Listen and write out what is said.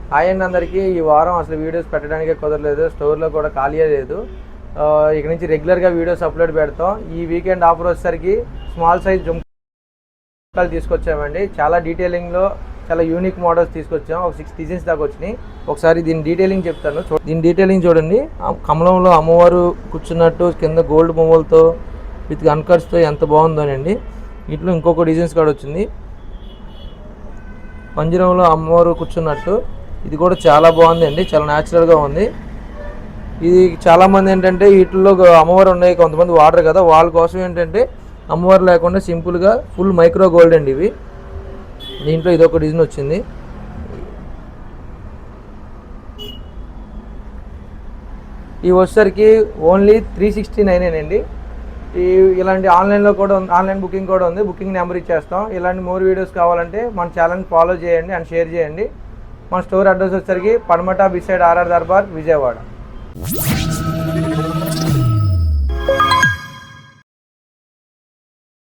Hi అండి అందరికీ. ఈ వారం అసలు వీడియోస్ పెట్టడానికే కుదరలేదు, స్టోర్లో కూడా ఖాళీయే లేదు. ఇక నుంచి రెగ్యులర్గా వీడియోస్ అప్లోడ్ పెడతాం. ఈ వీకెండ్ ఆఫర్ వచ్చేసరికి స్మాల్ సైజ్ జుంకాలు తీసుకొచ్చామండి. చాలా డీటెయిలింగ్లో చాలా యూనిక్ మోడల్స్ తీసుకొచ్చాం. ఒక 6 డిజైన్స్ దాకా వచ్చినాయి. ఒకసారి దీని డీటెయిలింగ్ చెప్తాను. దీని డీటెయిలింగ్ చూడండి. కమలంలో అమ్మవారు కూర్చున్నట్టు కింద గోల్డ్ బొమ్మలతో విత్ అన్కట్స్తో ఎంత బాగుందోనండి. వీటిలో ఇంకొక డిజైన్స్ కూడా వచ్చింది. పంజరంలో అమ్మవారు కూర్చున్నట్టు ఇది కూడా చాలా బాగుంది అండి. చాలా న్యాచురల్గా ఉంది. ఇది చాలామంది ఏంటంటే వీటిల్లో అమ్మవారు ఉన్నాయి, కొంతమంది వాడరు కదా, వాళ్ళ కోసం ఏంటంటే అమ్మవారు లేకుండా సింపుల్గా ఫుల్ మైక్రో గోల్డ్ అండి ఇవి. దీంట్లో ఇదొక డిజైన్ వచ్చింది. ఇవి వచ్చేసరికి ఓన్లీ 369 అండి. ఇలాంటి ఆన్లైన్లో కూడా ఆన్లైన్ బుకింగ్ కూడా ఉంది. బుకింగ్ నెంబర్ ఇచ్చేస్తాం. ఇలాంటి మోర్ వీడియోస్ కావాలంటే మన ఛానల్ని ఫాలో చేయండి అండ్ షేర్ చేయండి. మన స్టోర్ అడ్రస్ వచ్చేసరికి పడమట బిసైడ్ ఆర్ఆర్ దర్బార్, విజయవాడ.